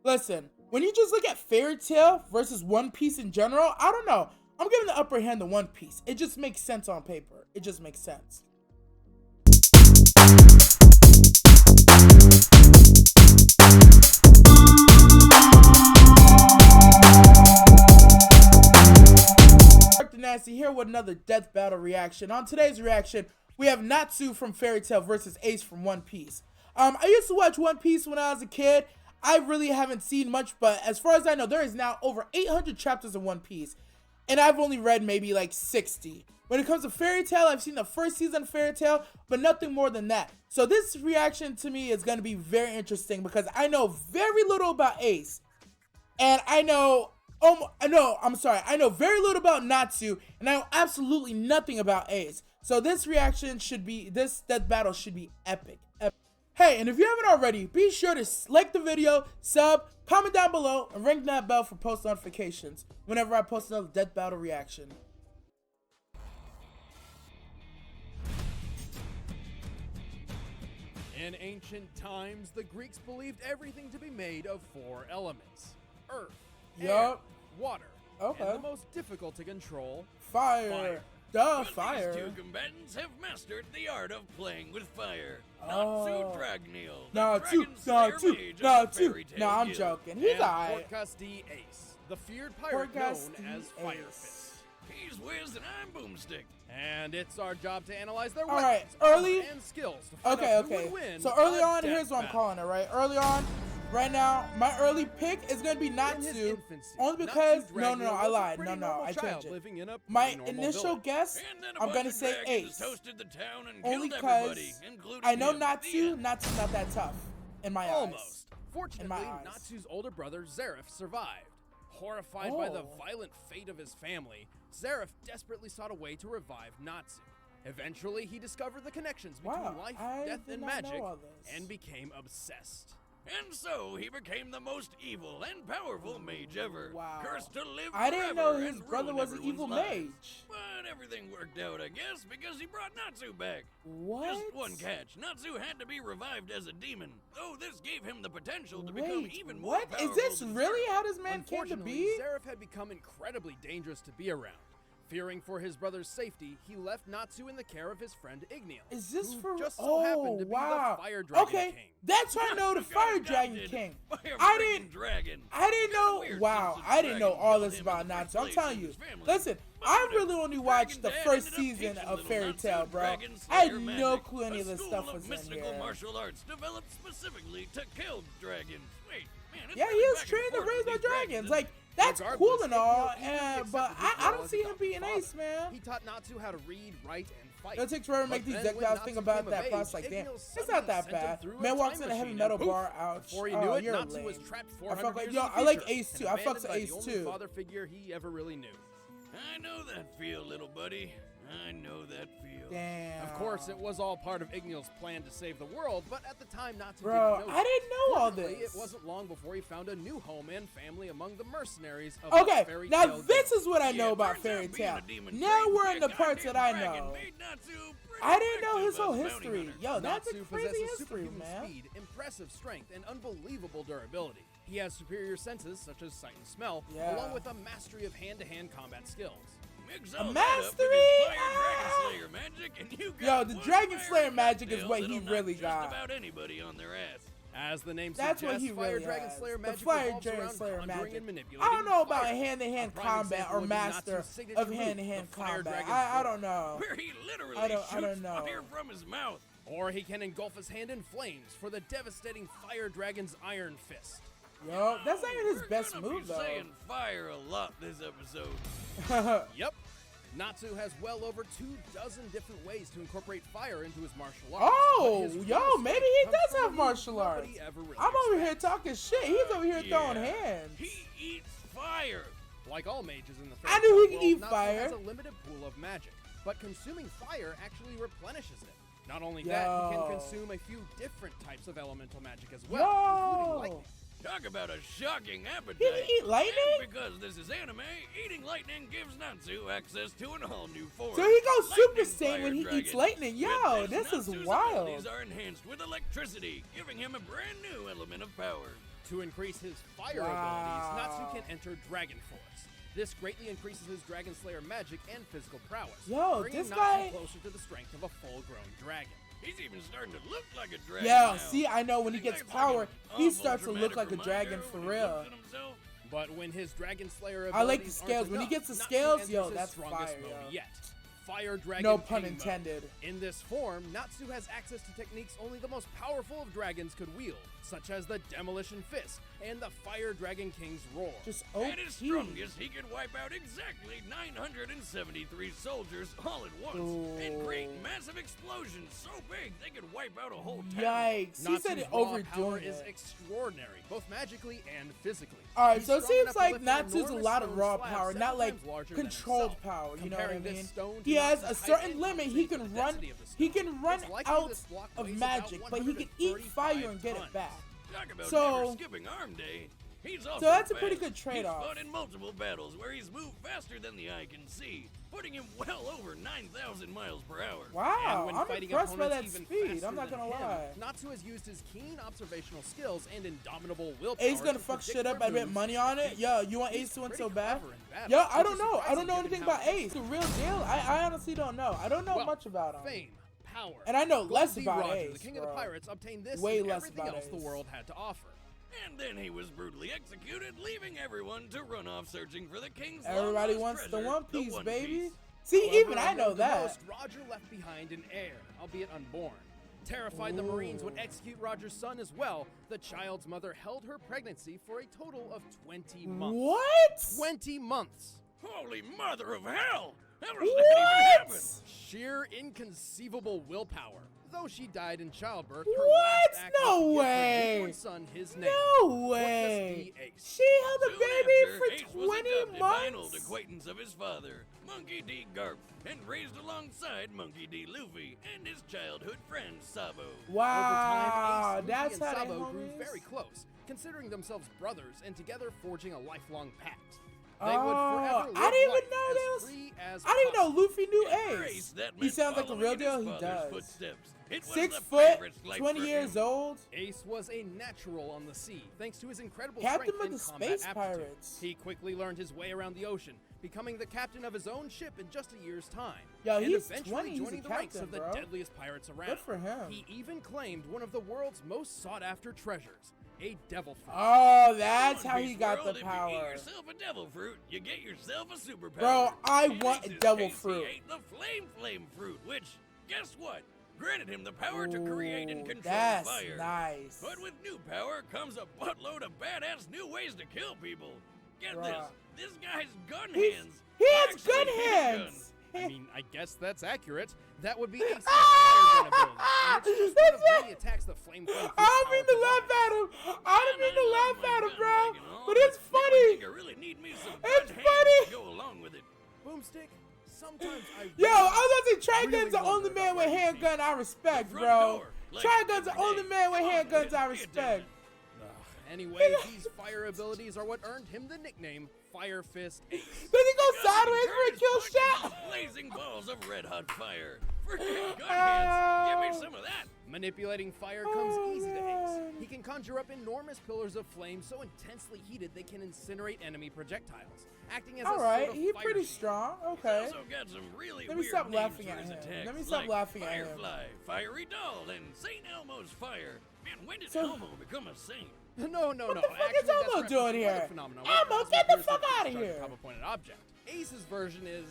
Listen, when you just look at Fairy Tail versus One Piece in general, I don't know. I'm giving the upper hand to One Piece. It just makes sense on paper. It just makes sense. Natsu here with another death battle reaction. On today's reaction, we have Natsu from Fairy Tail versus Ace from One Piece. I used to watch One Piece when I was a kid. I really haven't seen much, but as far as I know, there is now over 800 chapters of One Piece, and I've only read maybe like 60. When it comes to Fairy Tail, I've seen the first season of Fairy Tail, but nothing more than that. So this reaction to me is going to be very interesting because I know very little about Ace, and I know very little about Natsu, and I know absolutely nothing about Ace. So this death battle should be epic. Hey, and if you haven't already, be sure to like the video, sub, comment down below, and ring that bell for post notifications whenever I post another death battle reaction. In ancient times, the Greeks believed everything to be made of 4 elements: earth, air, water, and the most difficult to control, fire. Duh, fire. These 2 combatants have mastered the art of playing with fire. Natsu Dragneel. Natsu. Nah, I'm joking. He's alright. Portgas Ace, the feared pirate known as Fire Fist. He's Wiz and I'm Boomstic. And it's our job to analyze their weapons, armor, and skills to find out who would win. So early on, here's what I'm calling it, right? Early on, right now, my early pick is gonna be Natsu, only because I lied. No, I changed it. My initial guess, I'm gonna say Ace, only because I know Natsu's not that tough in my eyes. Fortunately, Natsu's older brother Zeref survived. Horrified by the violent fate of his family, Zeref desperately sought a way to revive Natsu. Eventually, he discovered the connections between life, death, and magic, and became obsessed. And so, he became the most evil and powerful mage ever. Cursed to live forever. I didn't know his brother was an evil mage. But everything worked out, I guess, because he brought Natsu back. What? Just one catch. Natsu had to be revived as a demon, though this gave him the potential to become even more powerful. Is this really how this man came to be? Zeref had become incredibly dangerous to be around. Fearing for his brother's safety, he left Natsu in the care of his friend Eiichiro. Is this for just so happened to be the Fire Dragon King. That's how I know the Fire Dragon King. I didn't know. Wow, I didn't know all this about Natsu. I'm telling you. Listen, I really only watched the first season of Fairy Tail, bro. I had no clue any of this stuff was in mystical martial arts developed specifically to kill dragons. Wait, man, yeah, he is trained to raise the dragons. Like, that's cool and all, but I don't see him being Ace, man. He taught Natsu how to read, write, and fight. It takes forever to make these deck battles. Think about that process. Like, damn, it's not that bad. Man walks in a heavy metal bar. Ouch. Before you knew it, Natsu was trapped 400 years in the future. I like Ace too. I fucks with Ace too. The only father figure he ever really knew. I know that feel, little buddy. I know that feel. Damn. Of course, it was all part of Igneal's plan to save the world, but at the time, Natsu Bro, didn't know. I didn't know all this. It wasn't long before he found a new home and family among the mercenaries of Fairy now Tail. This is what I know about Fairy Tail. Now we're in the parts that I know. I didn't know his whole history. Yo, that's a crazy history, man. Speed, impressive strength, and unbelievable durability. He has superior senses, such as sight and smell, along with a mastery of hand-to-hand combat skills. A mastery? Yo, the Dragon Slayer magic is what he really got. Just about anybody on their ass. As the name suggests, what he really Dragon Slayer magic the Fire Dragon Slayer magic. I don't know about hand-to-hand combat or master of hand-to-hand combat. I don't know. Where he literally I don't know. Fire from his mouth. Or he can engulf his hand in flames for the devastating Fire Dragon's Iron Fist. Yo, that's not even his best move, though. We're saying fire a lot this episode. Yep. Natsu has well over 24 different ways to incorporate fire into his martial arts. Oh, yo, maybe he does have martial arts. I'm over here talking shit. He's over here throwing hands. He eats fire. Like all mages in the I knew he could eat Natsu fire. has a limited pool of magic, but consuming fire actually replenishes it. Not only that, he can consume a few different types of elemental magic as well, including lightning. Talk about a shocking appetite. He can eat lightning? And because this is anime, eating lightning gives Natsu access to an all-new form. So he goes Super Saiyan when he eats lightning. Yo, this is wild. Natsu's abilities are enhanced with electricity, giving him a brand new element of power. To increase his fire Wow. abilities, Natsu can enter Dragon Force. This greatly increases his Dragon Slayer magic and physical prowess, Yo, bringing this Natsu guy- closer to the strength of a full-grown dragon. He's even starting to look like a dragon Yeah, now. see, I know when he gets That's power, like an he awful starts to look dramatic like a dragon reminder for when he real. looks at himself. But when his Dragon Slayer abilities I like the aren't scales. When he enough, gets the Natsu scales, enters yo, his that's strongest fire, mode yo. yet. Fire Dragon No pun King mode. intended. In this form, Natsu has access to techniques only the most powerful of dragons could wield, such as the Demolition Fist and the Fire Dragon King's Roar. Just At his OP. strongest, he could wipe out exactly 973 soldiers all at once and create Ooh. massive explosions so big they could wipe out a whole town. Yikes. He Natsu's said it raw power overdoing is it. extraordinary, both magically and physically. Alright, He's so it strong seems enough to like lift an Natsu's a enormous lot of stone raw slab power, several not like times larger than controlled himself. power, you know what I Comparing this mean? stone He to has a Natsu's height certain and limit, he compensate can for the run, density of the he stone. can run It's likely out this block of weighs about magic, but he can eat 135 fire and get tons. it back. Talk about So- never skipping arm day. He's also that's a pretty fast. good trade-off. He's fought in multiple battles where he's moved faster than the eye can see, putting him well over 9,000 miles per hour. And Wow, when I'm fighting impressed by that opponents even speed, faster I'm not than gonna him, lie. Natsu has used his keen observational skills and indomitable willpower. Ace gonna to fuck predict shit up, their I bet moves. money on it. Yo, you want He's Ace to win pretty so bad? clever in battle, Yo, I which don't is know. I don't surprising know given anything how about Ace. The real deal? I honestly don't know. I don't know Well, much about him. Fame, power. And I know Gold less D. about Roger, Ace, the king bro. of the pirates, obtained this Way and less everything about else the Ace. world had to offer. And then he was brutally executed, leaving everyone to run off searching for the king's Everybody long-lost wants the treasure, One Piece, One baby. Piece. See, However, even I on know Road to that. Most, Roger left behind an heir, albeit unborn. Terrified the Marines would execute Roger's son as well, the child's mother held her pregnancy for a total of 20 months. What? 20 months! Holy mother of hell! How does that even happen? What? Sheer inconceivable willpower. Though she died in childbirth, What? her last act No was to give way. her newborn son his name. No Portgas way. D. Ace. She held a Soon baby after, Ace for was 20 adopted by an old months? acquaintance of his father, Monkey D. Garp, and raised alongside Monkey D. Luffy and his childhood friend Sabo. Wow, Over time, Ace, that's Luffy, how and they Sabo grew homies? very close, considering themselves brothers and together forging a lifelong pact. They would forever live I didn't even life know as they was. free as I didn't possible. know Luffy knew For Ace. that He meant sounds like a following real in deal. his He father's does. footsteps. It was 6 the foot, favorite life 20 for years him. old. Ace was a natural on the sea, thanks to his incredible Captain strength of and the combat Space aptitude. Pirates. He quickly learned his way around the ocean, becoming the captain of his own ship in just a year's time. Yo, and he's eventually 20, he's a joining the ranks captain, of the bro. deadliest pirates around. Good for him. He even claimed one of the world's most sought-after treasures, a devil fruit. Oh, that's One how he Piece got world, the If you power. eat yourself a devil fruit, you get yourself a superpower. Bro, I In want Ace's devil case, fruit. He ate the flame fruit, which, guess what? Granted him the power to create and Ooh, control that's fire. nice. But with new power comes a buttload of badass new ways to kill people. Get Bruh. this guy's gun He's- hands. He has actually gun hit a gun. hands. I mean, I guess that's accurate. That would be Ace's fire gun ability, in which That's one of many it. attacks the flame I don't mean to laugh at him. I don't mean to laugh at him, bro. But it's I funny. really need me some It's gun hands funny. to go along with it. Boomstick, sometimes I Yo, really, I was gonna say really Trigun's the only wonder man about with where he handgun I respect, The front bro. door, like Trigun's the every only day. man with Come on, handguns kids, I pay respect. attention. Anyway, these fire abilities are what earned him the nickname Fire Fist Ace. Does he go Because sideways he for a turns kill punches shot? into Blazing balls of red hot fire. Freaking gun hands. Give me some of that. Manipulating fire comes Oh, easy to Ace. man. He can conjure up enormous pillars of flame so intensely heated they can incinerate enemy projectiles, acting as a Alright, sort of he's fire pretty shield. strong. He's Okay. also got some really Let me weird stop names laughing for at his him. attacks, Let me stop like laughing at him. Firefly, Fiery Doll, and St. Elmo's Fire. Man, when did So- Elmo become a saint? No. What the fuck Actually, is that's Elmo reference doing to weather here? phenomena, Elmo, where get the plasma fuck appears to outta charge here. above a pointed object. Ace's version is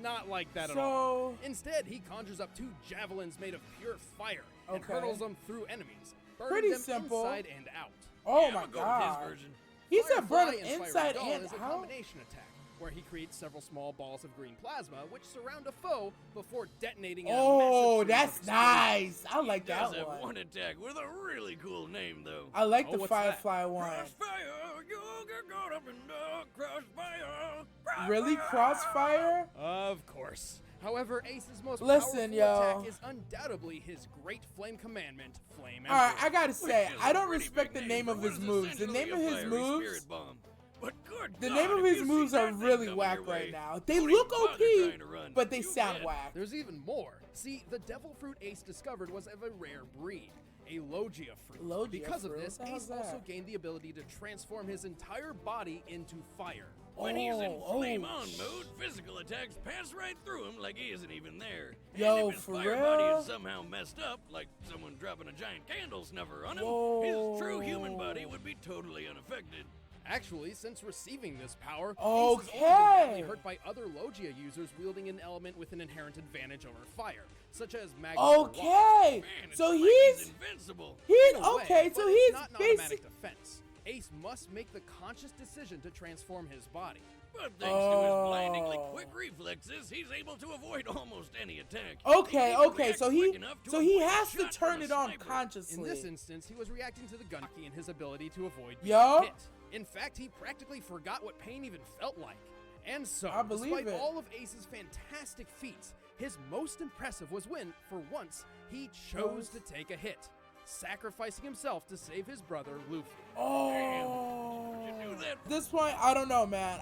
not like that at So- all. Instead, he conjures up 2 javelins made of pure fire and Okay. hurls them through enemies, burning Pretty them simple. inside and out. Oh Yeah, my I'll go with god. his version. He said Firefly burn him and Fiery inside Doll and is a out. combination attack, where he creates several small balls of green plasma which surround a foe before detonating in a Oh, massive that's series of explosions. nice. I like He does that have one. one attack with a really cool name, though. I like Oh, the what's that? Firefly one. Crossfire, you get caught up in the crossfire. Really, Crossfire? Of course. However, Ace's most Listen, powerful yo. attack is undoubtedly his great flame commandment, Flame Emperor. Alright, I gotta say, Which is I a don't pretty respect the big name for of what his is moves. The essentially name of a his fiery moves, spirit bomb. But good the God, name of if his you moves see are that thing really coming whack your right way, now. They don't look even bother OP, trying to run. but they You sound bet. whack. There's even more. See, the devil fruit Ace discovered was of a rare breed. a Logia fruit. Logia Because fruit? of this, What the hell's Ace also that? gained the ability to transform his entire body into fire. When he's in Oh, flame-on mode, physical attacks pass right through him like he isn't even there. Yo, and if his for fire real? body is somehow messed up, like someone dropping a giant candle snuffer on him, his true human body would be totally unaffected. Actually, since receiving this power, Ace Okay. has only been badly hurt by other Logia users wielding an element with an inherent advantage over fire, such as magma. or water. Okay, Man, it's so like he's invincible. he's In a way, okay. but So it's he's not an automatic basic. defense. Ace must make the conscious decision to transform his body. But thanks to his blindingly quick reflexes, he's able to avoid almost any attack. Okay, He can okay. react So quick he enough to so he avoid a has to shot turn from a it on sniper. consciously. In this instance, he was reacting to the gun key and his ability to avoid being Yup. hit. In fact, he practically forgot what pain even felt like. And so, I believe despite it. all of Ace's fantastic feats, his most impressive was when, for once, he chose to take a hit, sacrificing himself to save his brother Luffy. Oh, You do that? this point I don't know, man.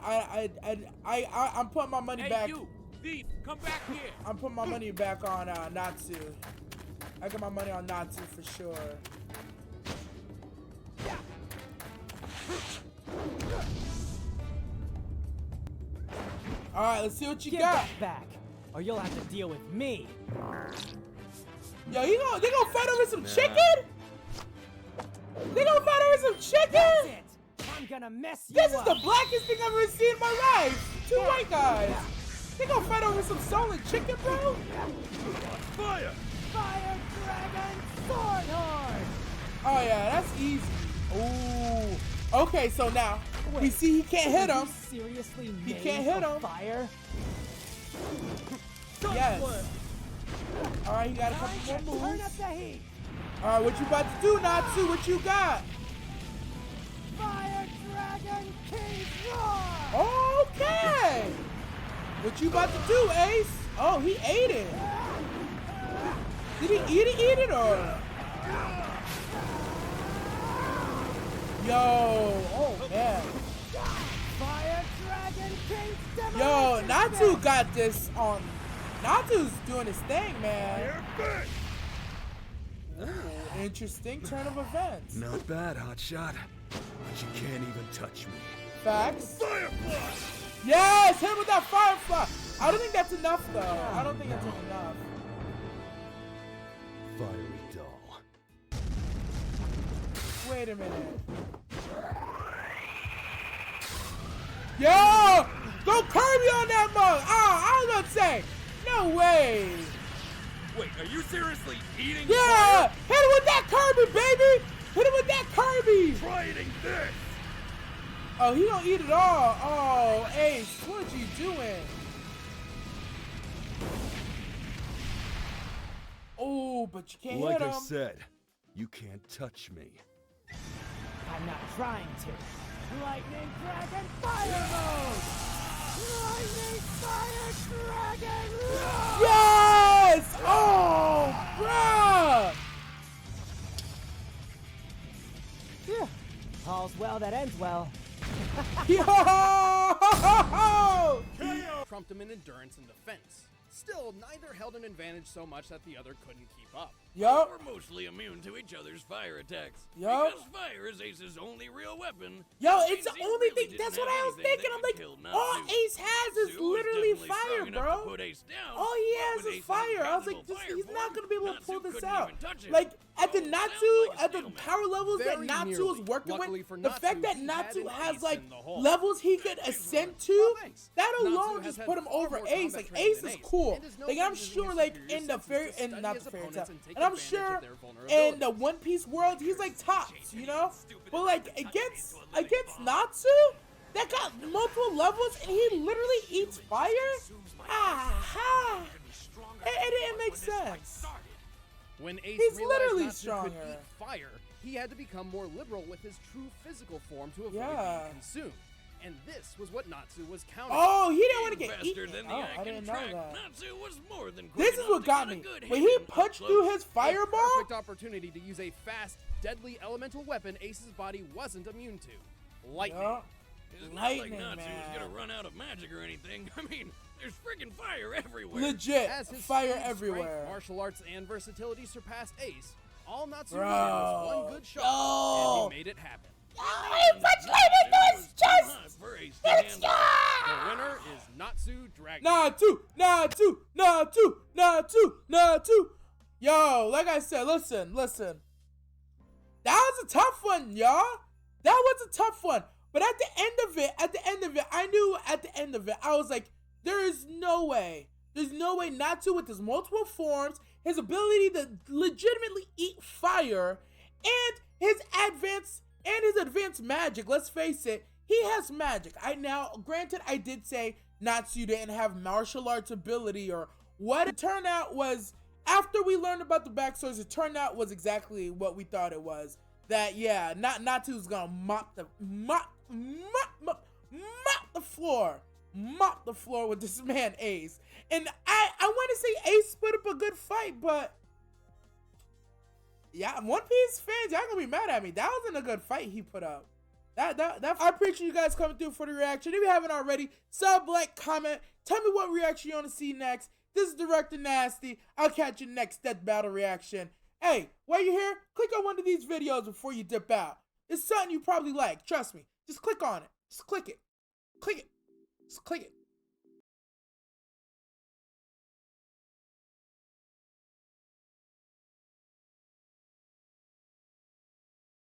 I'm putting my money back. you, thief, come back here. I'm putting my money back on Natsu. I got my money on Natsu for sure. All right, let's see what you Give got. that back, or you'll have to deal with me. Yo, they gonna fight over some chicken? They gonna fight over some chicken? That's it. I'm gonna mess you This is up. the blackest thing I've ever seen in my life. Two white guys. They gonna fight over some stolen chicken, bro? Fire! Fire Dragon Swordhorn! Oh yeah, that's easy. Ooh. Okay, so now we Wait, see he can't hit him. Seriously, He made can't hit of him. Fire? Yes. All right, he got a Time couple to more turn moves. up the heat. All right, what you about to do, Natsu? What you got? Fire Dragon King Roar! Okay. What you about to do, Ace? Oh, he ate it. Did he eat it or? Yo, oh man. Fire Dragon King Yo, Demolition Natsu Smash! got this on. Natsu's doing his thing, man. Ooh, interesting turn of events. Not bad, hotshot. But you can't even touch me. Facts. Firefly! Yes, hit him with that firefly. I don't think that's enough, though. I don't think that's enough. Fiery doll. Wait a minute. Yo! Go Kirby on that mug! I was gonna say, no way! Wait, are you seriously eating Yeah! fire? Hit him with that Kirby, baby! Hit him with that Kirby! Try eating this! Oh, he don't eat it all. Oh, Ace, what you doing? Oh, but you can't Like hit I him. said, you can't touch me. I'm not trying to. Lightning Dragon Fire Mode! Lightning Fire Dragon Roar! Yes! Oh, bruh! Yeah. All's well that ends well. Yo! Trumped him in endurance and defense. Still, neither held an advantage so much that the other couldn't keep up. Yup. We're mostly immune to each other's fire attacks. Yup. Because fire is Ace's only real weapon. Yo, which it's the means he only really thing. That's didn't what have I was anything thinking. that I'm could like, kill all Natsu. Ace has is Natsu was literally definitely strong fire, enough bro. to put Ace down, All he but has with is Ace's fire. I was like, incredible fire he's not force, gonna be able to Natsu pull this couldn't out. even touch him. Like at the Oh, Natsu, sounds like a at the stalemate. power levels that Very Natsu nearly. is working Luckily with, for the Natsu, fact that he had Natsu an has ace like in the hole. levels he could ascend to, Oh, thanks. that Natsu alone has just had put him far over more Ace. combat Like training Ace than is Ace, cool. and is known Like for I'm using sure, his like superior in the senses fairy, to and study not his the fairy tale, opponents and take and I'm advantage of sure their in the vulnerabilities. One Piece world he's like tops, you know. But like against Natsu, that got multiple levels and he literally eats fire. Ah, it didn't make sense. When Ace He's realized literally Natsu could stronger. eat fire, he had to become more liberal with his true physical form to avoid Yeah. being consumed. And this was what Natsu was counting. Oh, he didn't want to Being get faster eaten. than the Oh, eye I can didn't know track, that. Natsu was more than quick This is enough what to got get a me. good When hit he in up punched close. through his A fireball, perfect opportunity to use a fast, deadly elemental weapon Ace's body wasn't immune to. Lightning. yeah. It's not like Lightning, Natsu's man. gonna run out of magic or anything. I mean, there's freaking fire everywhere. Legit As his fire speed, everywhere. strength, martial arts, and versatility surpassed Ace, All Natsu Bro. needed was one good shot, Yo. and he made it happen. He punched right into his chest. Let's go. The winner is Natsu dragneel. Natsu. Yo, like I said, listen. That was a tough one, y'all. That was a tough one. But at the end of it, I knew at the end of it, I was like, there is no way. There's no way Natsu with his multiple forms, his ability to legitimately eat fire, and his advanced magic. Let's face it, he has magic. Granted, I did say Natsu didn't have martial arts ability or what it turned out was, after we learned about the backstories, it turned out was exactly what we thought it was. That, yeah, Natsu's gonna mop the floor with this man Ace. And I want to say Ace put up a good fight, but yeah, One Piece fans, y'all gonna be mad at me. That wasn't a good fight he put up. I appreciate you guys coming through for the reaction. If you haven't already, sub, like, comment, tell me what reaction you want to see next. This is Director Nasty. I'll catch you next Death Battle reaction. Hey, while you're here, click on one of these videos before you dip out. It's something you probably like. Trust me. Just click on it. Just click it. Click it. Just click it.